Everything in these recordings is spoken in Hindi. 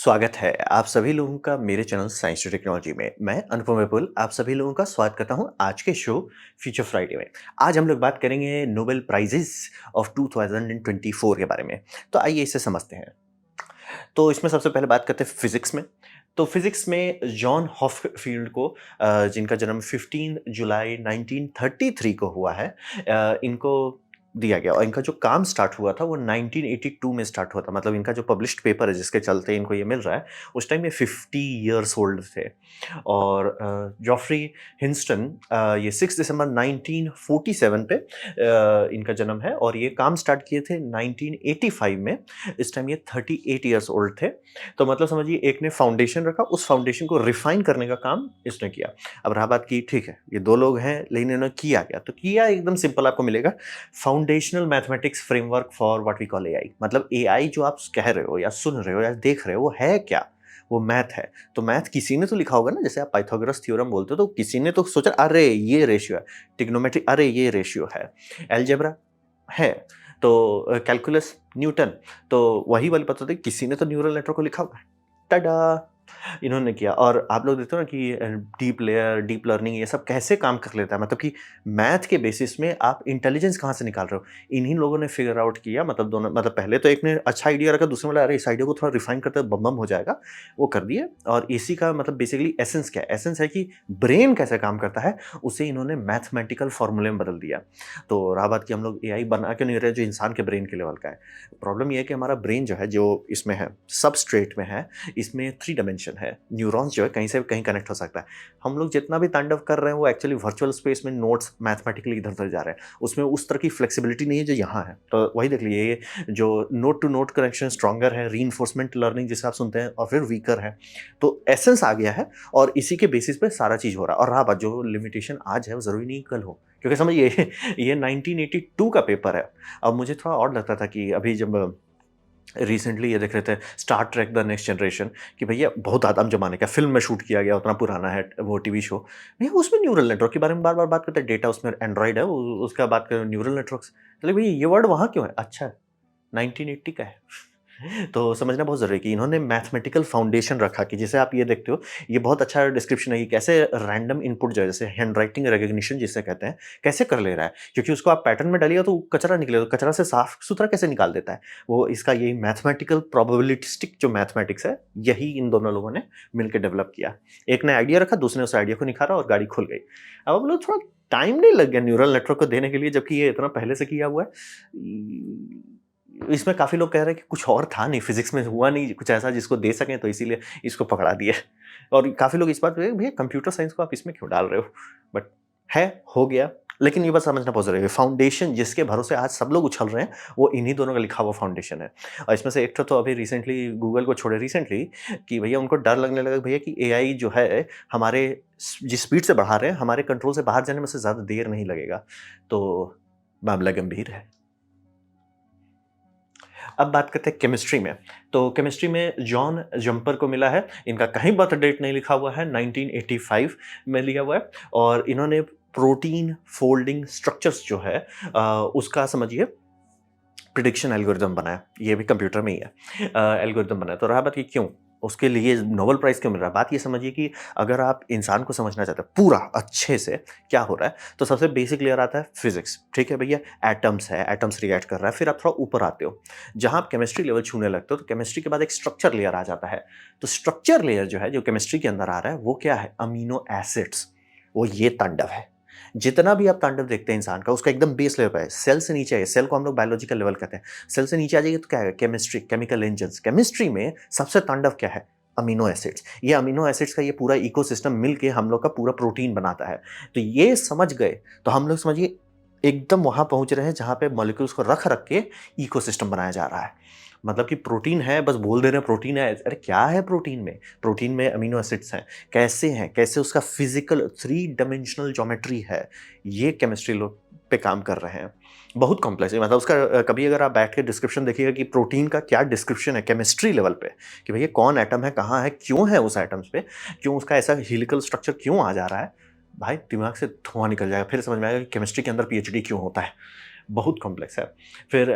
स्वागत है आप सभी लोगों का मेरे चैनल साइंस टू टेक्नोलॉजी में। मैं अनुपम विपुल आप सभी लोगों का स्वागत करता हूं आज के शो फ्यूचर फ्राइडे में। आज हम लोग बात करेंगे नोबेल प्राइजेस ऑफ 2024 के बारे में। तो आइए इसे समझते हैं। तो इसमें सबसे पहले बात करते हैं फिजिक्स में। तो फिजिक्स में जॉन हॉफफील्ड को जिनका जन्म 15 जुलाई 1933 को हुआ है, इनको दिया गया और इनका जो काम स्टार्ट हुआ था वो 1982 में स्टार्ट हुआ था। मतलब इनका जो पब्लिश्ड पेपर है जिसके चलते इनको ये मिल रहा है, उस टाइम ये 50 इयर्स ओल्ड थे। और जॉफ्री हिंस्टन, ये 6 दिसंबर 1947 पे इनका जन्म है और ये काम स्टार्ट किए थे 1985 में। इस टाइम ये 38 इयर्स ओल्ड थे। तो मतलब समझिए एक ने फाउंडेशन रखा, उस फाउंडेशन को रिफाइन करने का काम इसने किया। अब रहा बात की ठीक है ये दो लोग हैं लेकिन इन्होंने किया क्या, तो किया एकदम सिंपल आपको मिलेगा, foundational mathematics framework for what we call AI. मतलब एआई जो आप कह रहे हो या सुन रहे हो या देख रहे हो वो है क्या, वो मैथ है। तो मैथ किसी ने तो लिखा होगा ना, जैसे आप पाइथागोरस थ्योरम बोलते हो तो किसी ने तो सोचा अरे ये रेशियो है, ट्रिग्नोमेट्री अरे ये रेशियो है, अलजेब्रा है, तो कैलकुलस न्यूटन, तो वही वाली पता थी किसी ने तो न्यूरल नेटवर्क को लिखा होगा। टाडा, इन्होंने किया। और आप लोग देखते हो ना कि डीप लेयर, डीप लर्निंग ये सब कैसे काम कर लेता है। मतलब कि मैथ के बेसिस में आप इंटेलिजेंस कहाँ से निकाल रहे हो, इन्हीं लोगों ने फिगर आउट किया। मतलब दोनों, मतलब पहले तो एक ने अच्छा आइडिया रखा, दूसरे वाला अरे इस आइडिया को थोड़ा रिफाइन करते बम बम हो जाएगा, वो कर दिए। और इसी का मतलब बेसिकली एसेंस क्या है, एसेंस है कि ब्रेन कैसे काम करता है, उसे इन्होंने मैथमेटिकल फॉर्मूले में बदल दिया। तो रहा बात कि हम लोग एआई बना के नहीं रहे जो इंसान के ब्रेन के लेवल का है। प्रॉब्लम यह है कि हमारा ब्रेन जो है, जो इसमें है सबस्ट्रेट में है, इसमें 3 डायमेंशन है। न्यूरॉन्स जो है कहीं से कहीं कनेक्ट हो सकता है। हम लोग जितना भी तांडव कर रहे हैं वो एक्चुअली वर्चुअल स्पेस में नोट्स मैथमेटिकली इधर-उधर जा रहे हैं। उसमें उस तरह की फ्लेक्सिबिलिटी नहीं है जो यहाँ है। तो वही देख लीजिए, ये जो node to node connection stronger है, रीइंफोर्समेंट लर्निंग जिसे आप सुनते हैं, और फिर वीकर है। तो एसेंस आ गया है और इसी के बेसिस पे सारा चीज़ हो रहा है। और रहा बात जो लिमिटेशन आज है वो ज़रूरी नहीं कल हो। क्योंकि समझिए ये 1982 का पेपर है। अब मुझे थोड़ा ऑड लगता था कि अभी जब रिसेंटली ये देख रहे थे Star Trek the next generation, कि भैया बहुत आदम जमाने का फिल्म में शूट किया गया, उतना पुराना है वो टीवी शो। भैया उसमें न्यूरल नेटवर्क के बारे में बार बार बात करते हैं, डेटा उसमें एंड्रॉइड है, उसका बात करें न्यूरल नेटवर्क। चलिए भैया ये वर्ड वहाँ क्यों है, अच्छा 1980 का है। तो समझना बहुत ज़रूरी है कि इन्होंने मैथमेटिकल फाउंडेशन रखा, कि जैसे आप ये देखते हो, ये बहुत अच्छा डिस्क्रिप्शन है कि कैसे रैंडम इनपुट जो है, जैसे हैंडराइटिंग रिकॉग्निशन जिसे कहते हैं, कैसे कर ले रहा है। क्योंकि उसको आप पैटर्न में डालिएगा तो कचरा निकलेगा, तो कचरा से साफ-सुथरा कैसे निकाल देता है। वो इसका यही मैथमेटिकल प्रोबेबिलिस्टिक जो मैथमेटिक्स है, यही इन दोनों लोगों ने मिलके डेवलप किया। एक ने आइडिया रखा, दूसरे ने उस आइडिया को निखारा और गाड़ी खुल गई। अब हम लोग थोड़ा टाइम नहीं लग गया न्यूरल नेटवर्क को देने के लिए, जबकि ये इतना पहले से किया हुआ है। इसमें काफ़ी लोग कह रहे हैं कि कुछ और था नहीं, फिज़िक्स में हुआ नहीं कुछ ऐसा जिसको दे सकें, तो इसीलिए इसको पकड़ा दिया। और काफ़ी लोग इस बात पे भैया कंप्यूटर साइंस को आप इसमें क्यों डाल रहे हो? बट है, हो गया। लेकिन ये बात समझना बहुत ज़रूरी है, फाउंडेशन जिसके भरोसे आज सब लोग उछल रहे हैं, वो इन्हीं दोनों का लिखा हुआ फाउंडेशन है। और इसमें से एक तो अभी रिसेंटली गूगल को छोड़े रिसेंटली, कि भैया उनको डर लगने लगा भैया कि एआई जो है हमारे जिस स्पीड से बढ़ा रहे हैं, हमारे कंट्रोल से बाहर जाने में उससे ज़्यादा देर नहीं लगेगा। तो मामला गंभीर है। अब बात करते हैं केमिस्ट्री में। तो केमिस्ट्री में जॉन जंपर को मिला है, इनका कहीं बर्थ डेट नहीं लिखा हुआ है, 1985 में लिया हुआ है। और इन्होंने प्रोटीन फोल्डिंग स्ट्रक्चर्स जो है, उसका समझिए प्रिडिक्शन एल्गोरिदम बनाया। ये भी कंप्यूटर में ही है, एल्गोरिदम बनाया। तो रहा बात कि क्यों उसके लिए नोबेल प्राइज़ क्यों मिल रहा है? बात ये समझिए कि अगर आप इंसान को समझना चाहते हैं पूरा अच्छे से क्या हो रहा है, तो सबसे बेसिक लेयर आता है फिज़िक्स, ठीक है भैया? एटम्स है, एटम्स रिएक्ट कर रहा है, फिर आप थोड़ा ऊपर आते हो। जहाँ आप केमिस्ट्री लेवल छूने लगते हो, तो केमिस्ट्री के बाद एक स्ट्रक्चर लेयर आ जाता है। तो स्ट्रक्चर लेयर जो है, जो केमिस्ट्री के अंदर आ रहा है, वो क्या है? Amino acids. वो ये तांडव है। जितना भी आप तांडव देखते हैं इंसान का, उसका एकदम बेस लेवल पे है। सेल से नीचे है, सेल को हम लोग बायोलॉजिकल लेवल कहते हैं। सेल से नीचे आ जाइए तो क्या है? Chemistry, chemical engines. केमिस्ट्री में सबसे तांडव क्या है? Amino acids. ये अमीनो एसिड्स का ये पूरा इकोसिस्टम मिलके हम लोग का पूरा प्रोटीन बनाता है। तो ये समझ गए, तो हम लोग समझिए एकदम वहाँ पहुँच रहे हैं जहाँ पे मॉलिक्यूल्स को रख-रख के इकोसिस्टम बनाया जा रहा है। मतलब कि प्रोटीन है, बस बोल दे रहे हैं प्रोटीन है। अरे क्या है प्रोटीन में? प्रोटीन में अमीनो एसिड्स हैं। कैसे हैं? कैसे उसका फिज़िकल 3 डायमेंशनल ज्योमेट्री है, ये केमिस्ट्री लोग पे काम कर रहे हैं। बहुत कॉम्प्लेक्स है, मतलब उसका कभी अगर आप बैठ के डिस्क्रिप्शन देखिएगा कि प्रोटीन का क्या डिस्क्रिप्शन है केमिस्ट्री लेवल पे, कि भैया कौन एटम है, कहाँ है, क्यों है उस एटम्स पे, क्यों उसका ऐसा हेलिकल स्ट्रक्चर क्यों आ जा रहा है, भाई दिमाग से धुआँ निकल जाएगा। फिर समझ में आएगा कि केमिस्ट्री के अंदर पीएचडी क्यों होता है। बहुत कॉम्प्लेक्स है। फिर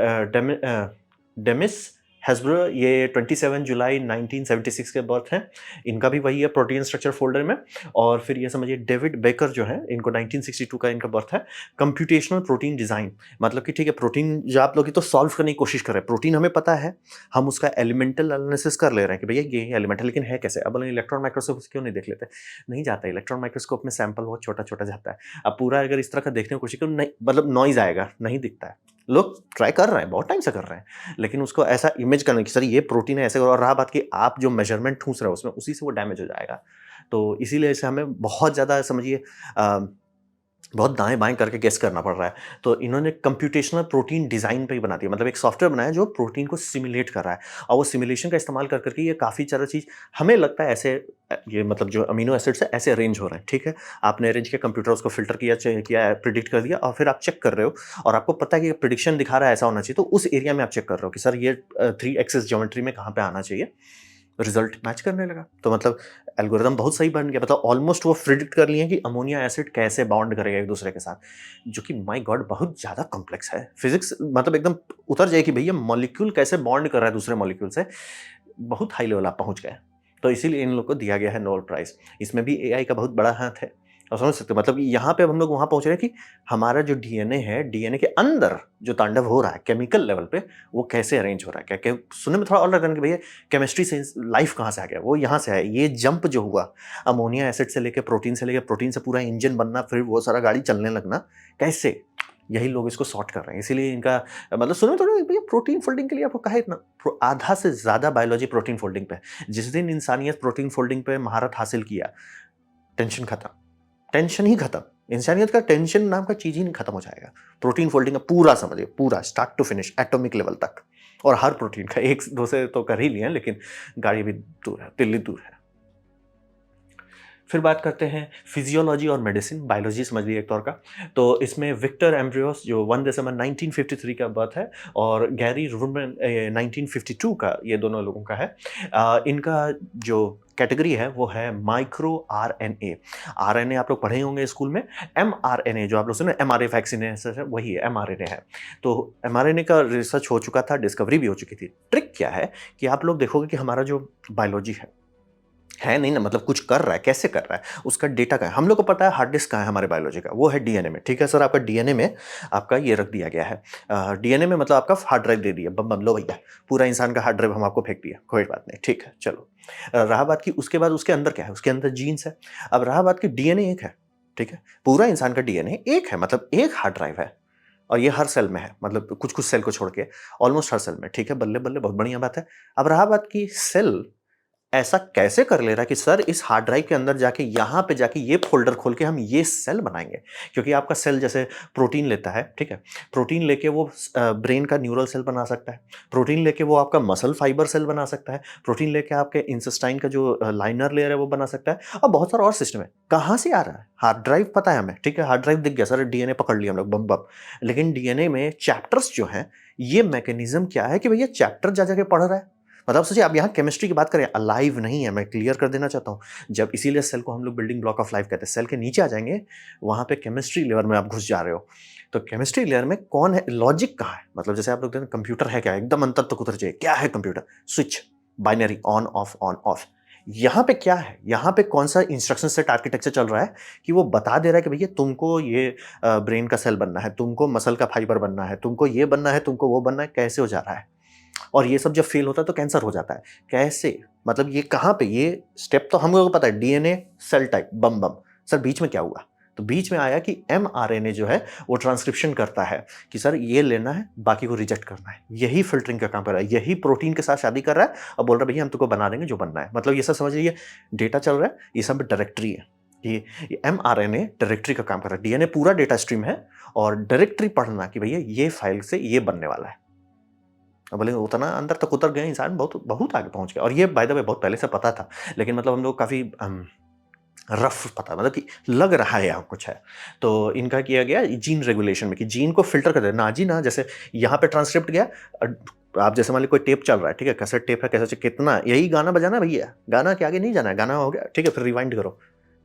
डेमिस हेस्ब्रो ये 27 जुलाई 1976 के बर्थ हैं। इनका भी वही है प्रोटीन स्ट्रक्चर फोल्डर में। और फिर ये समझिए डेविड बेकर जो है, इनको 1962 का इनका बर्थ है। कंप्यूटेशनल प्रोटीन डिजाइन, मतलब कि ठीक है प्रोटीन जो आप लोग की तो सॉल्व करने की कोशिश कर रहे हैं, प्रोटीन हमें पता है, हम उसका एलिमेंटल एनालिसिस कर ले रहे हैं कि भैया ये एलिमेंट है, लेकिन है कैसे। अब बोले इलेक्ट्रॉन माइक्रोस्कोप क्यों नहीं देख लेते, नहीं जाता है इलेक्ट्रॉन माइक्रोस्कोप में, सैंपल बहुत छोटा छोटा जाता है। अब पूरा अगर इस तरह का देखने की कोशिश करो, नहीं मतलब नॉइज आएगा, नहीं दिखता है। लोग ट्राई कर रहे हैं, बहुत टाइम से कर रहे हैं, लेकिन उसको ऐसा इमेज करना कि सर ये प्रोटीन है ऐसे, और रहा बात कि आप जो मेजरमेंट ठूस रहे हो उसमें, उसी से वो डैमेज हो जाएगा। तो इसीलिए इसे हमें बहुत ज़्यादा समझिए बहुत दाएँ-बाएँ करके गेस करना पड़ रहा है। तो इन्होंने कंप्यूटेशनल प्रोटीन डिज़ाइन पे ही बना दिया, मतलब एक सॉफ्टवेयर बनाया जो प्रोटीन को सिम्युलेट कर रहा है, और वो सिम्युलेशन का इस्तेमाल कर कर के ये काफ़ी सारा चीज़ हमें लगता है ऐसे ये मतलब जो अमीनो एसिड्स है ऐसे अरेंज हो रहे हैं, ठीक है? आपने अरेंज किया, कंप्यूटर उसको फ़िल्टर किया, किया, प्रिडिक्ट कर दिया, और फिर आप चेक कर रहे हो, और आपको पता है कि प्रिडिक्शन दिखा रहा है ऐसा होना चाहिए, तो उस एरिया में आप चेक कर रहे हो कि सर ये 3 एक्सिस ज्योमेट्री में कहाँ पे आना चाहिए। रिजल्ट मैच करने लगा, तो मतलब एल्गोरिदम बहुत सही बन गया, मतलब ऑलमोस्ट वो प्रिडिक्ट कर लिए कि अमोनिया एसिड कैसे बॉन्ड करेगा एक दूसरे के साथ, जो कि माय गॉड बहुत ज़्यादा कॉम्प्लेक्स है। फिजिक्स मतलब एकदम उतर जाए कि भैया मॉलिक्यूल कैसे बॉन्ड कर रहा है दूसरे मॉलिक्यूल से, बहुत हाई लेवल आप पहुँच गए। तो इसीलिए इन लोग को दिया गया है नोबेल प्राइज़। इसमें भी एआई का बहुत बड़ा हाथ है, और समझ सकते हो मतलब कि यहाँ पे अब हम लोग वहाँ पहुँच रहे हैं कि हमारा जो डीएनए है, डीएनए के अंदर जो तांडव हो रहा है केमिकल लेवल पे, वो कैसे अरेंज हो रहा है। क्या क्या सुनने में थोड़ा और लग रहा है कि भैया केमिस्ट्री से लाइफ कहाँ से आ गया, वो यहाँ से आया। ये जंप जो हुआ अमोनिया एसिड से लेके प्रोटीन से पूरा इंजन बनना, फिर वो सारा गाड़ी चलने लगना, कैसे, यही लोग इसको सॉर्ट कर रहे हैं। इसीलिए इनका मतलब सुनो थोड़ा भैया प्रोटीन फोल्डिंग के लिए आपको कहा इतना, आधा से ज़्यादा बायोलॉजी प्रोटीन फोल्डिंग पे। जिस दिन इंसानियत प्रोटीन फोल्डिंग पे महारत हासिल किया, टेंशन खत्म, टेंशन ही खत्म। इंसानियत का टेंशन नाम का चीज़ ही नहीं खत्म हो जाएगा। प्रोटीन फोल्डिंग का पूरा समझिए, पूरा start to finish atomic level तक, और हर प्रोटीन का एक दो से तो कर ही लिए, लेकिन गाड़ी भी दूर है, दिल्ली दूर है। फिर बात करते हैं फिजियोलॉजी और मेडिसिन, बायोलॉजी समझ लीजिए एक तौर का। तो इसमें विक्टर एम्ब्रियोस जो 1 दिसंबर 1953 का बर्थ है, और गैरी रूमन 1952 का, ये दोनों लोगों का है। इनका जो कैटेगरी है वो है माइक्रो आरएनए। आरएनए आप लोग पढ़े होंगे स्कूल में। एमआरएनए जो आप लोग सुने एमआरए वैक्सीन है, वही है एमआरएनए है। तो एमआरएनए का रिसर्च हो चुका था, डिस्कवरी भी हो चुकी थी। ट्रिक क्या है कि आप लोग देखोगे कि हमारा जो बायोलॉजी है नहीं ना, मतलब कुछ कर रहा है, कैसे कर रहा है, उसका डेटा कहाँ है। हम लोग को पता है हार्ड डिस्क कहाँ है हमारे बायोलॉजी का, वो है डीएनए में, ठीक है सर। आपका डीएनए में आपका ये रख दिया गया है, डीएनए में मतलब आपका हार्ड ड्राइव दे दिया, बम बम लो भैया, पूरा इंसान का हार्ड ड्राइव हम आपको फेंक दिया, कोई बात नहीं, ठीक है चलो। रहा बात की उसके बाद उसके अंदर क्या है, उसके अंदर जीन्स है। अब रहा बात की डीएनए एक है, ठीक है, पूरा इंसान का डीएनए एक है, मतलब एक हार्ड ड्राइव है, और ये हर सेल में है, मतलब कुछ कुछ सेल को छोड़ के ऑलमोस्ट हर सेल में, ठीक है, बल्ले बल्ले, बहुत बढ़िया बात है। अब रहा बात की सेल ऐसा कैसे कर ले रहा है कि सर इस हार्ड ड्राइव के अंदर जाके यहाँ पे जाके ये फ़ोल्डर खोल के हम ये सेल बनाएँगे। क्योंकि आपका सेल जैसे प्रोटीन लेता है, ठीक है? प्रोटीन लेके वो ब्रेन का न्यूरल सेल बना सकता है। प्रोटीन लेके वो आपका मसल फाइबर सेल बना सकता है। प्रोटीन लेके आपके इंटेस्टाइन का जो लाइनर लेयर है वो बना सकता है, और बहुत सारा और सिस्टम है। कहाँ से आ रहा है? हार्ड ड्राइव पता है हमें, ठीक है? हार्ड ड्राइव दिख गया, सर डीएनए पकड़ लिया हम लोग बम बम। लेकिन डीएनए में चैप्टर्स जो हैं, ये मैकेनिज़्म क्या है कि भैया चैप्टर जा के पढ़ रहा है। मतलब सोचिए आप यहाँ केमिस्ट्री की बात करें, अलाइव नहीं है, मैं क्लियर कर देना चाहता हूँ। जब इसीलिए सेल को हम लोग बिल्डिंग ब्लॉक ऑफ लाइफ कहते हैं। सेल के नीचे आ जाएँगे, वहाँ पे केमिस्ट्री लेयर में आप घुस जा रहे हो। तो केमिस्ट्री लेयर में कौन है, लॉजिक कहाँ है? मतलब जैसे आप लोग कहते हैं कंप्यूटर है क्या? एकदम अंतर तक उतर जाइए। क्या है computer? Switch, binary on off. यहाँ पे क्या है? यहाँ पे कौन-सा इंस्ट्रक्शन सेट आर्किटेक्चर चल रहा है कि वो बता दे रहा है कि भैया तुमको ये ब्रेन का सेल बनना है, तुमको मसल का फाइबर बनना है, तुमको ये बनना है, तुमको वो बनना है, कैसे हो जा रहा है? और ये सब जब फेल होता है तो कैंसर हो जाता है। कैसे? मतलब ये कहाँ पे, ये स्टेप तो हम लोगों को पता है, डीएनए, सेल टाइप, बम बम। सर बीच में क्या हुआ? तो बीच में आया कि एमआरएनए जो है वो ट्रांसक्रिप्शन करता है कि सर ये लेना है, बाकी को रिजेक्ट करना है। यही फ़िल्टरिंग का काम कर रहा है, यही प्रोटीन के साथ शादी कर रहा है और बोल रहा है भैया हम तुमको बना देंगे जो बनना है। मतलब ये सब समझ लीजिए डेटा चल रहा है, ये सब डायरेक्टरी है। ये एमआरएनए डायरेक्टरी का काम कर रहा है। डीएनए पूरा डेटा स्ट्रीम है, और डायरेक्टरी पढ़ना कि भैया ये फाइल से ये बनने वाला है। अब बोले उतना अंदर तक उतर गए इंसान, बहुत बहुत आगे पहुंच गया। और ये बाय द वे बहुत पहले से पता था, लेकिन मतलब हम लोग काफ़ी रफ पता, मतलब कि लग रहा है यहाँ कुछ है। तो इनका किया गया जीन रेगुलेशन में कि जीन को फिल्टर कर दे ना जी ना। जैसे यहाँ पे ट्रांसक्रिप्ट गया, आप जैसे मान लीजिए कोई टेप चल रहा है, ठीक है, कैसेट टेप है, कैसे कितना यही गाना बजाना भैया, गाना के आगे नहीं जाना है, गाना हो गया ठीक है, फिर रिवाइंड करो।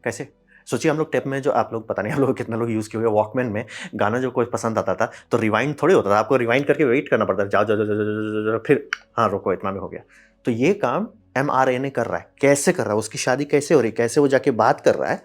कैसे? सोचिए हम लोग टेप में जो आप लोग पता नहीं आप लोग कितने लोग यूज़ किए होंगे वॉकमैन में गाना जो कोई पसंद आता था तो रिवाइंड थोड़ी होता था, आपको रिवाइंड करके वेट करना पड़ता था, जाओ जाओ जाओ जाओ जाओ जाओ, जाओ, फिर हाँ रोको इतना में हो गया। तो ये काम एमआरएनए कर रहा है, कैसे कर रहा है, उसकी शादी कैसे हो रही है, कैसे वो जाके बात कर रहा है,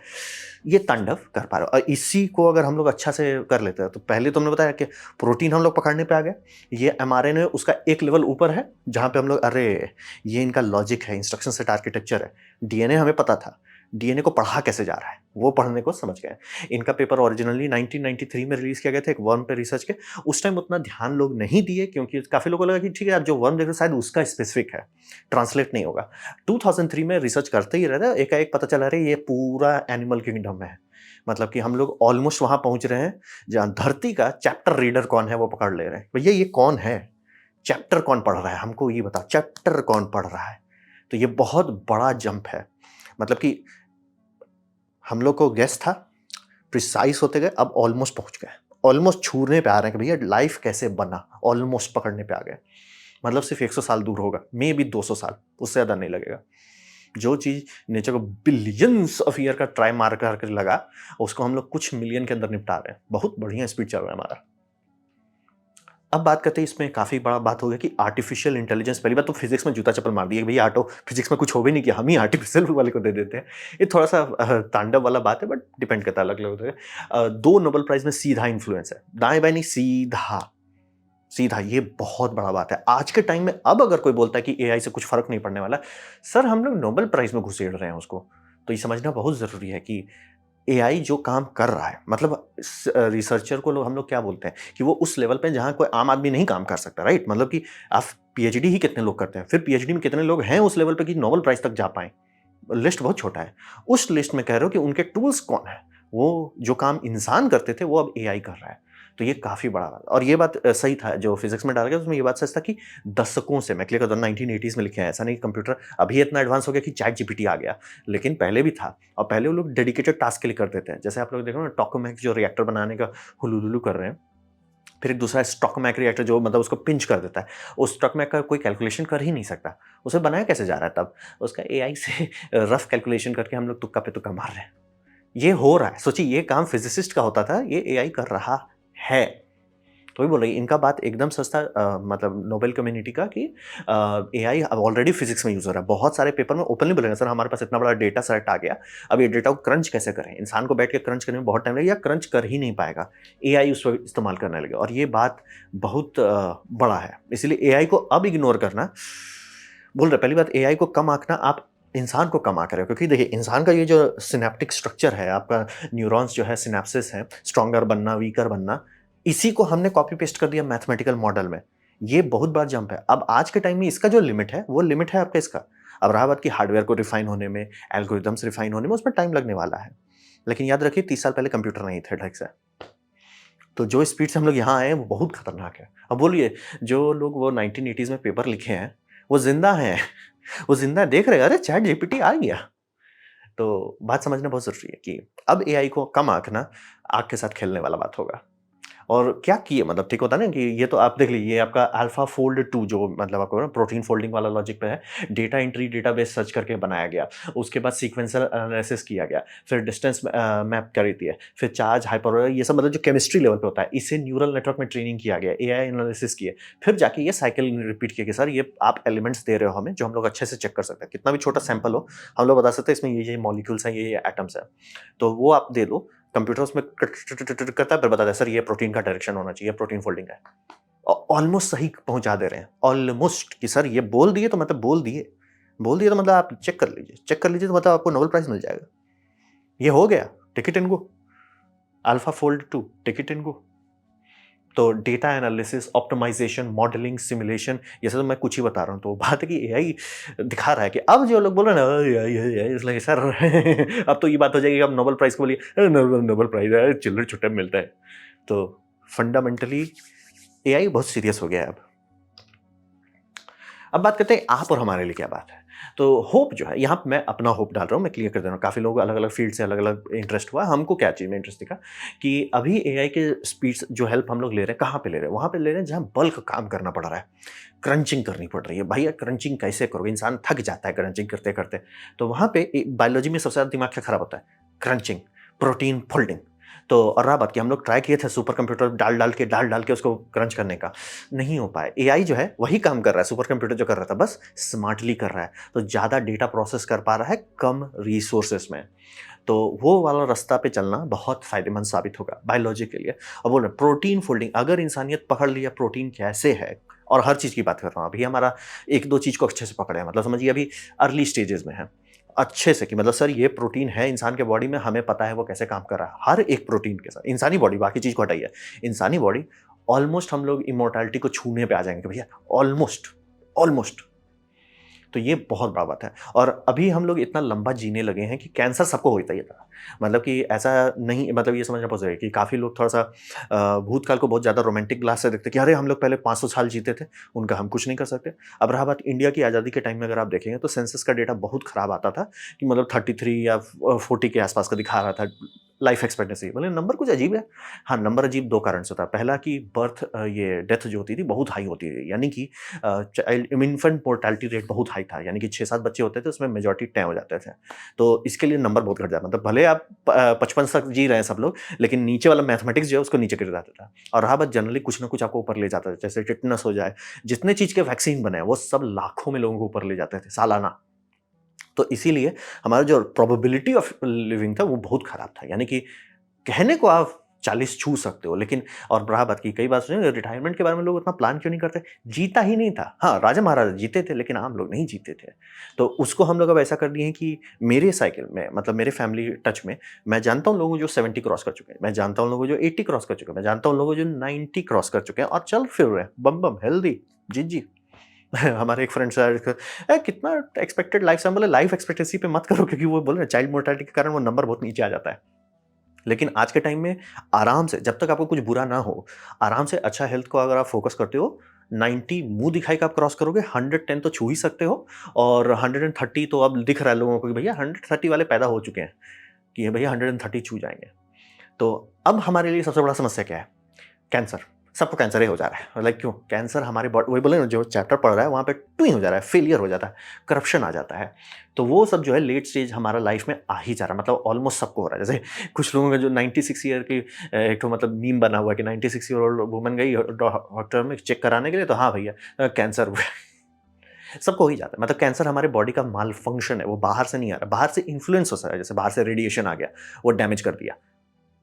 ये तांडव कर पा रहा है। और इसी को अगर हम लोग अच्छा से कर लेते हैं तो पहले तो हमने बताया कि प्रोटीन हम लोग पकड़ने पे आ गए, ये एमआरएनए उसका एक लेवल ऊपर है जहाँ पे हम लोग अरे ये इनका लॉजिक है, इंस्ट्रक्शन सेट आर्किटेक्चर है। डीएनए हमें पता था, डीएनए को पढ़ा कैसे जा रहा है वो पढ़ने को समझ गए। इनका पेपर ओरिजिनली 1993 में रिलीज किया गया था एक वर्म पे रिसर्च के। उस टाइम उतना ध्यान लोग नहीं दिए क्योंकि काफी लोगों को लगा कि ठीक है आप जो वर्म देख रहे हो शायद उसका स्पेसिफिक है, ट्रांसलेट नहीं होगा। 2003 में रिसर्च करते ही रहता एकाएक पता चला रहे ये पूरा एनिमल किंगडम में है। मतलब कि हम लोग ऑलमोस्ट वहां पहुंच रहे हैं जहां धरती का चैप्टर रीडर कौन है वो पकड़ ले रहे हैं। भैया ये कौन है, चैप्टर कौन पढ़ रहा है, हमको ये बता चैप्टर कौन पढ़ रहा है। तो ये बहुत बड़ा जंप है। मतलब कि हम लोग को गेस था, प्रिसाइज होते गए, अब ऑलमोस्ट पहुंच गए, ऑलमोस्ट छूने पे आ रहे हैं कि भैया लाइफ कैसे बना, ऑलमोस्ट पकड़ने पे आ गए। मतलब सिर्फ 100 साल दूर होगा, मे बी 200 साल, उससे ज़्यादा नहीं लगेगा। जो चीज़ नेचर को बिलियंस ऑफ ईयर का ट्राई मार कर लगा, उसको हम लोग कुछ मिलियन के अंदर निपटा रहे हैं। बहुत बढ़िया स्पीड चल रहा है हमारा। अब बात करते हैं, इसमें काफ़ी बड़ा बात हो गया कि आर्टिफिशियल इंटेलिजेंस। पहली बात तो फिजिक्स में जूता चप्पल मार दिया, भैया आटो फिजिक्स में कुछ हो भी नहीं किया, हम ही आर्टिफिशियल वाले को दे देते हैं। ये थोड़ा सा तांडव वाला बात है, बट डिपेंड करता है अलग अलग होते हैं। 2 नोबेल प्राइज में सीधा इन्फ्लुएंस है, दाएं बाएं नहीं, सीधा सीधा। ये बहुत बड़ा बात है आज के टाइम में। अब अगर कोई बोलता है कि एआई से कुछ फर्क नहीं पड़ने वाला, सर हम लोग नोबेल प्राइज में घुसेड़ रहे हैं उसको। तो ये समझना बहुत जरूरी है कि एआई जो काम कर रहा है, मतलब रिसर्चर को लोग हम लोग क्या बोलते हैं कि वो उस लेवल पे जहां कोई आम आदमी नहीं काम कर सकता, राइट। मतलब कि आप पीएचडी ही कितने लोग करते हैं, फिर पीएचडी में कितने लोग हैं उस लेवल पे कि नोबेल प्राइज तक जा पाए, लिस्ट बहुत छोटा है। उस लिस्ट में कह रहे हो कि उनके टूल्स कौन है, वो जो काम इंसान करते थे वो अब एआई कर रहा है। तो ये काफी बड़ा बात, और ये बात सही था जो फिजिक्स में डाला गया उसमें ये बात सच था कि दशकों से, मैं क्लियर कर दूं, 1980s में लिखे हैं, ऐसा नहीं कंप्यूटर अभी इतना एडवांस हो गया कि चैट जीपीटी आ गया, लेकिन पहले भी था। और पहले वो लोग डेडिकेटेड टास्क के लिए करते थे, जैसे आप लोग देखो ना टोकामेक जो रिएक्टर बनाने का हुलुलुलु कर रहे हैं, फिर एक दूसरा स्टॉकमैक रिएक्टर जो मतलब उसको पिंच कर देता है। उस स्टॉकमैक का कोई कैलकुलेशन कर ही नहीं सकता, उसे बनाया कैसे जा रहा है, तब उसका एआई से रफ कैलकुलेशन करके हम लोग तुक्का पे तुक्का मार रहे हैं। ये हो रहा है, सोचिए ये काम फिजिसिस्ट का होता था, ये एआई कर रहा है। तो वही बोल रही इनका बात एकदम सस्ता, मतलब नोबेल कम्युनिटी का कि एआई अब ऑलरेडी फिजिक्स में यूज हो रहा है। बहुत सारे पेपर में ओपनली बोलेंगे सर हमारे पास इतना बड़ा डेटा सेट आ गया, अब ये डेटा को क्रंच कैसे करें, इंसान को बैठ के क्रंच करने में बहुत टाइम लगेगा या क्रंच कर ही नहीं पाएगा, एआई उसको इस्तेमाल करने लगे। और ये बात बहुत बड़ा है, इसलिए एआई को अब इग्नोर करना बोल रहे। पहली बात, एआई को कम आंकना, आप इंसान को कम आंक रहे हो, क्योंकि देखिए इंसान का ये जो सिनेप्टिक स्ट्रक्चर है, आपका न्यूरॉन्स जो है, सिनेप्सिस है, स्ट्रॉन्गर बनना वीकर बनना, इसी को हमने कॉपी पेस्ट कर दिया मैथमेटिकल मॉडल में। ये बहुत बड़ा जंप है। अब आज के टाइम में इसका जो लिमिट है वो लिमिट है आपका इसका। अब रहा बात कि हार्डवेयर को रिफाइन होने में, एल्गोरिथम्स रिफाइन होने में, उसमें टाइम लगने वाला है। लेकिन याद रखिए 30 साल पहले कंप्यूटर नहीं थे ढंग से, तो जो स्पीड से हम लोग यहाँ आए हैं वो बहुत खतरनाक है। अब बोलिए जो लोग वो 1980s में पेपर लिखे हैं वो जिंदा हैं, वो जिंदा देख रहे हैं, अरे चैट जीपीटी आ गया। तो बात समझना बहुत जरूरी है कि अब एआई को कम आंकना आग के साथ खेलने वाला बात होगा। और क्या किए, मतलब ठीक होता है ना कि ये तो आप देख लीजिए, ये आपका अल्फा फोल्ड 2 जो मतलब आपको ना प्रोटीन फोल्डिंग वाला लॉजिक पे है, डेटा एंट्री डेटाबेस सर्च करके बनाया गया, उसके बाद सीक्वेंशियल एनालिसिस किया गया, फिर डिस्टेंस मैप करी थी है, फिर चार्ज हाइपर, ये सब मतलब जो केमिस्ट्री लेवल पे होता है, इसे न्यूरल नेटवर्क में ट्रेनिंग किया गया, एआई एनालिसिस किए, फिर जाके ये साइकिल रिपीट किया कि सर ये आप एलिमेंट्स दे रहे हो हमें जो हम लोग अच्छे से चेक कर सकते हैं, कितना भी छोटा सैंपल हो हम लोग बता सकते हैं इसमें ये मॉलिक्यूल्स हैं, ये एटम्स हैं, तो वो आप दे दो, कंप्यूटर उसमें करता है, फिर बताता है सर ये प्रोटीन का डायरेक्शन होना चाहिए, प्रोटीन फोल्डिंग है। ऑलमोस्ट सही पहुंचा दे रहे हैं, ऑलमोस्ट कि सर ये बोल दिए तो मतलब बोल दिए, बोल दिए तो मतलब आप चेक कर लीजिए, चेक कर लीजिए तो मतलब आपको नोबेल प्राइज मिल जाएगा। ये हो गया, ticket in go, AlphaFold 2 ticket in go. तो data analysis, optimisation, modelling, simulation, ये सब मैं कुछ ही बता रहा हूँ। तो बात है कि एआई दिखा रहा है कि अब जो लोग बोल रहे हैं ना इसलिए सर अब तो ये बात हो जाएगी अब नोबेल प्राइज को बोलिए नोबेल प्राइज है, चिल्लर छुट्टा मिलता है। तो फंडामेंटली एआई बहुत सीरियस हो गया है अब बात करते हैं आप और हमारे लिए क्या बात है। तो होप जो है, यहाँ मैं अपना होप डाल रहा हूँ, मैं क्लियर कर दे रहा हूँ। काफ़ी लोग अलग अलग फील्ड से अलग अलग इंटरेस्ट हुआ, हमको क्या चीज़ में इंटरेस्ट दिखा कि अभी एआई के स्पीड्स जो हेल्प हम लोग ले रहे हैं, कहाँ पे ले रहे हैं, वहाँ पे ले रहे हैं जहाँ बल्क काम करना पड़ रहा है, क्रंचिंग करनी पड़ रही है। भैया क्रंचिंग कैसे करोगे, इंसान थक जाता है क्रंचिंग करते करते। तो वहाँ पे बायोलॉजी में सबसे ज़्यादा दिमाग क्या खराब होता है, क्रंचिंग, प्रोटीन फोल्डिंग। तो और रहा बात कि हम लोग ट्राई किए थे सुपर कंप्यूटर डाल-डाल के उसको क्रंच करने का, नहीं हो पाया। एआई जो है वही काम कर रहा है, सुपर कंप्यूटर जो कर रहा था, बस स्मार्टली कर रहा है। तो ज़्यादा डेटा प्रोसेस कर पा रहा है कम रिसोर्सेज़ में। तो वो वाला रास्ता पे चलना बहुत फ़ायदेमंद साबित होगा बायोलॉजी के लिए। और बोल रहे हैं प्रोटीन फोल्डिंग, अगर इंसानियत पकड़ लिया प्रोटीन कैसे है, और हर चीज़ की बात कर रहा हूँ, अभी हमारा 1-2 चीज़ को अच्छे से पकड़े हैं, मतलब समझिए अभी अर्ली स्टेजेज़ में है। अच्छे से कि मतलब सर ये प्रोटीन है इंसान के बॉडी में, हमें पता है वो कैसे काम कर रहा है। हर एक प्रोटीन के साथ इंसानी बॉडी, बाकी चीज़ को हटाइए, इंसानी बॉडी ऑलमोस्ट हम लोग इमॉर्टैलिटी को छूने पे आ जाएँगे भैया, ऑलमोस्ट, ऑलमोस्ट। तो ये बहुत बड़ा बात है। और अभी हम लोग इतना लंबा जीने लगे हैं कि कैंसर सबको होता ही था। मतलब कि ऐसा नहीं, मतलब ये समझना बहुत ज़रूरी है कि काफ़ी लोग थोड़ा-सा भूतकाल को बहुत ज़्यादा रोमांटिक ग्लास से देखते हैं कि अरे! हम लोग पहले 500 साल जीते थे, उनका हम कुछ नहीं कर सकते। अब रहा बात इंडिया की आज़ादी के टाइम में, अगर आप देखेंगे तो सेंसस का डेटा बहुत खराब आता था कि मतलब 33 या 40 के आस-पास का दिखा रहा था लाइफ एक्सपेक्टेंसी। बोले नंबर कुछ अजीब है। हाँ, नंबर अजीब 2 कारण से था। पहला कि ये डेथ जो होती थी बहुत हाई होती थी, यानी कि चाइल्ड इन्फेंट मोर्टेलिटी रेट बहुत हाई था, यानी कि 6-7 बच्चे होते थे, उसमें मेजॉरिटी तय हो जाते थे। तो इसके लिए नंबर बहुत घट जाता, मतलब भले आप 55 तक जी रहे हैं सब लोग, लेकिन नीचे वाला मैथमेटिक्स जो है उसको नीचे गिर जाता था। और रहा बात जनरली कुछ ना कुछ आपको ऊपर ले जाता था, जैसे टिटनेस हो जाए, जितने चीज़ के वैक्सीन बने हैं वो सब लाखों में लोगों को ऊपर ले जाते थे सालाना। तो इसीलिए हमारा जो प्रोबेबिलिटी ऑफ लिविंग था वो बहुत खराब था, यानी कि कहने को आप 40 छू सकते हो, लेकिन और रहा बात की कई बार सुने रिटायरमेंट के बारे में लोग उतना प्लान क्यों नहीं करते? जीता ही नहीं था। हाँ, राजा महाराजा जीते थे, लेकिन आम लोग नहीं जीते थे। तो उसको हम लोग अब ऐसा कर दिए हैं कि मेरे साइकिल में, मतलब मेरे फैमिली टच में, मैं जानता हूँ लोगों जो 70 क्रॉस कर चुके हैं, मैं जानता हूँ लोगों जो 80 क्रॉस कर चुके हैं, मैं जानता हूँ लोगों जो 90 क्रॉस कर चुके हैं और चल फिर रहे हैं, बम-बम हेल्दी, जी। हमारे एक फ्रेंड से कितना एक्सपेक्टेड लाइफ से, हम बोले लाइफ एक्सपेक्टेंसी पे मत करो, क्योंकि वो बोल रहे हैं चाइल्ड मोर्टेलिटी के कारण वो नंबर बहुत नीचे आ जाता है। लेकिन आज के टाइम में आराम से, जब तक आपको कुछ बुरा ना हो, आराम से अच्छा हेल्थ को अगर आप फ़ोकस करते हो, 90 मुँह दिखाई का आप क्रॉस करोगे, 110 तो छू ही सकते हो। और 130 तो अब दिख रहा है लोगों को कि भैया 130 वाले पैदा हो चुके हैं, कि ये भैया 130 छू जाएँगे। तो अब हमारे लिए सबसे बड़ा समस्या क्या है? कैंसर। सबको कैंसर ही हो जा रहा है। लाइक क्यों? कैंसर हमारी बॉडी, वही बोले ना, जो चैप्टर पढ़ रहा है वहाँ पे टुई हो जा रहा है, फेलियर हो जाता है, करप्शन आ जाता है। तो वो सब जो है लेट स्टेज हमारा लाइफ में आ ही जा रहा है, मतलब ऑलमोस्ट सबको हो रहा है। जैसे कुछ लोगों का जो 96 ईयर की एक तो मतलब मीम बना हुआ है कि 96 ईयर ओल्ड वुमन गई डॉक्टर में चेक कराने के लिए, तो हाँ भैया कैंसर हुआ है। सबको हो ही जाता है। मतलब कैंसर हमारे बॉडी का माल फंक्शन है, वो बाहर से नहीं आ रहा, बाहर से इन्फ्लुएंस हो सकता है, जैसे बाहर से रेडिएशन आ गया, वो डैमेज कर दिया।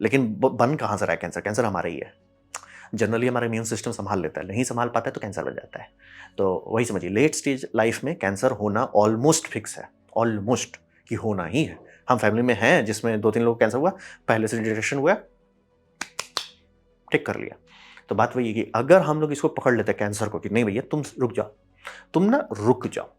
लेकिन बन कहाँ से रहा है कैंसर? कैंसर हमारा ही है। जनरली हमारा इम्यून सिस्टम संभाल लेता है, नहीं संभाल पाता है तो कैंसर बन जाता है। तो वही समझिए, लेट स्टेज लाइफ में कैंसर होना ऑलमोस्ट फिक्स है, ऑलमोस्ट, कि होना ही है। हम फैमिली में हैं जिसमें 2-3 लोग कैंसर हुआ, पहले से डिटेक्शन हुआ, टिक कर लिया। तो बात वही है कि अगर हम लोग इसको पकड़ लेते हैं कैंसर को कि नहीं भैया तुम रुक जाओ, तुम ना रुक जाओ,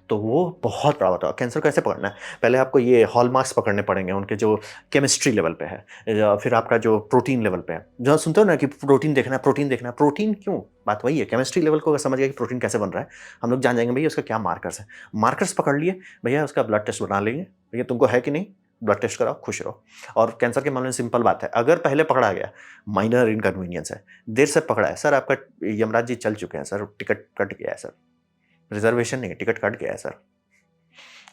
तो वो बहुत बड़ा होता है। कैंसर कैसे पकड़ना है? पहले आपको ये हॉलमार्क्स पकड़ने पड़ेंगे, उनके जो केमिस्ट्री लेवल पे है, या फिर आपका जो प्रोटीन लेवल पे है। जहाँ सुनते हो ना कि प्रोटीन देखना है, प्रोटीन देखना है, प्रोटीन क्यों? बात वही है, केमिस्ट्री लेवल को अगर समझ गए कि प्रोटीन कैसे बन रहा है, हम लोग जान जाएँगे भैया उसका क्या मार्कर्स है। मार्कर्स पकड़ लिए, भैया उसका ब्लड टेस्ट बना लेंगे, भैया तुमको है कि नहीं? ब्लड टेस्ट कराओ, खुश रहो। और कैंसर के मामले में सिंपल बात है, अगर पहले पकड़ा गया, माइनर इनकन्वीनियंस है, देर से पकड़ा है, सर आपका यमराज जी चल चुके हैं सर, टिकट कट गया है सर, रिजर्वेशन नहीं है, टिकट कट गया है सर,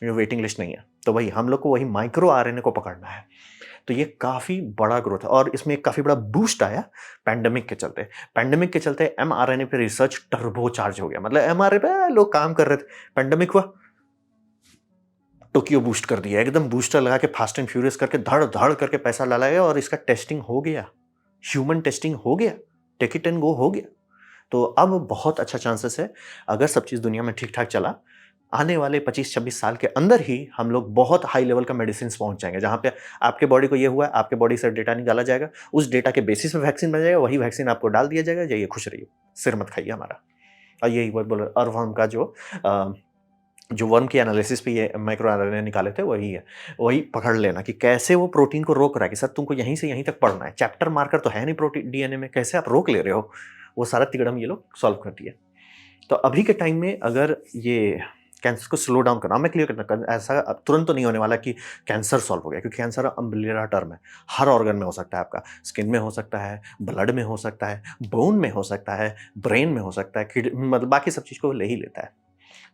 ये वेटिंग लिस्ट नहीं है। तो वही हम लोग को वही माइक्रो आरएनए को पकड़ना है। तो ये काफ़ी बड़ा ग्रोथ है और इसमें एक काफ़ी बड़ा बूस्ट आया पैंडेमिक के चलते। पैंडेमिक के चलते एमआरएनए पे रिसर्च टर्बो चार्ज हो गया। मतलब एमआरएनए पे लोग काम कर रहे थे, पैंडेमिक हुआ, टोक्यो बूस्ट कर दिया, एकदम बूस्टर लगा के फास्ट एंड फ्यूरियस करके धड़-धड़ करके पैसा डाला गया और इसका टेस्टिंग हो गया। ह्यूमन टेस्टिंग हो गया, टेक इट एंड गो हो गया। तो अब बहुत अच्छा चांसेस है, अगर सब चीज़ दुनिया में ठीक-ठाक चला, आने वाले 25-26 साल के अंदर ही हम लोग बहुत हाई लेवल का मेडिसिन्स पहुँच जाएँगे, जहाँ पे आपके बॉडी को ये हुआ है, आपके बॉडी से डेटा निकाला जाएगा, उस डेटा के बेसिस पे वैक्सीन बन जाएगा, वही वैक्सीन आपको डाल दिया जाएगा, जाइए खुश रहिए, सिर मत खाइए हमारा। और यही वो बोले अर्थवर्म का जो वर्म की एनालिसिस पे ये माइक्रो आरएनए निकाले थे वही है। वही पकड़ लेना कि कैसे वो प्रोटीन को रोक रहा है कि सर तुमको यहीं से यहीं तक पढ़ना है। चैप्टर मार्कर तो है नहीं प्रोटीन डीएनए में, कैसे आप रोक ले रहे हो? वो सारा तिकड़म ये लोग सॉल्व कर दिया। तो अभी के टाइम में अगर ये कैंसर को स्लो डाउन करना, मैं क्लियर करना, ऐसा तुरंत तो नहीं होने वाला कि कैंसर सॉल्व हो गया, क्योंकि कैंसर अम्ब्रेला टर्म है। हर ऑर्गन में हो सकता है आपका, स्किन में हो सकता है, ब्लड में हो सकता है, बोन में हो सकता है, ब्रेन में हो सकता है, मतलब बाकी सब चीज़ को ले ही लेता है।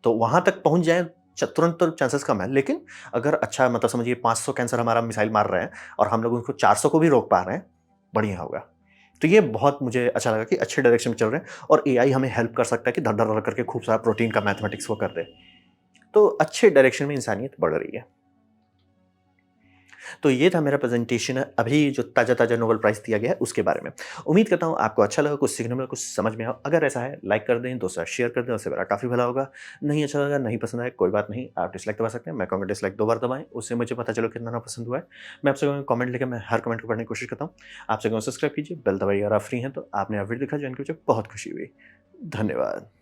तो वहाँ तक पहुँच जाएँ तुरंत तो चांसेस कम है, लेकिन अगर अच्छा मतलब समझिए 500 कैंसर हमारा मिसाइल मार रहे हैं और हम लोग उनको 400 को भी रोक पा रहे हैं, बढ़िया होगा। तो ये बहुत मुझे अच्छा लगा कि अच्छे डायरेक्शन में चल रहे हैं और एआई हमें हेल्प कर सकता है कि धड़-धड़-धड़ करके खूब सारा प्रोटीन का मैथमेटिक्स वो कर दे। तो अच्छे डायरेक्शन में इंसानियत बढ़ रही है। तो ये था मेरा प्रेज़ेंटेशन अभी जो ताज़ा-ताज़ा नोबेल प्राइज़ दिया गया है उसके बारे में। उम्मीद करता हूँ आपको अच्छा लगा, कुछ सीखने में कुछ समझ में आया। अगर ऐसा है लाइक कर दें, दोस्तों के साथ शेयर कर दें, उससे मेरा काफ़ी भला होगा। नहीं अच्छा लगा, नहीं पसंद आया, कोई बात नहीं, आप डिसलाइक दबा सकते हैं। मैं कहूँगा डिसलाइक 2 बार दबाएँ, उससे मुझे पता चले कितना ना पसंद हुआ है। मैं आपसे कहूँगा कमेंट लिखें, मैं हर कमेंट को पढ़ने की कोशिश करता हूँ। आपसे कहूँगा सब्सक्राइब कीजिए, बेल दबाइए अगर आप फ्री हैं तो। आपने यह वीडियो देखा, जान के मुझे बहुत खुशी हुई। धन्यवाद।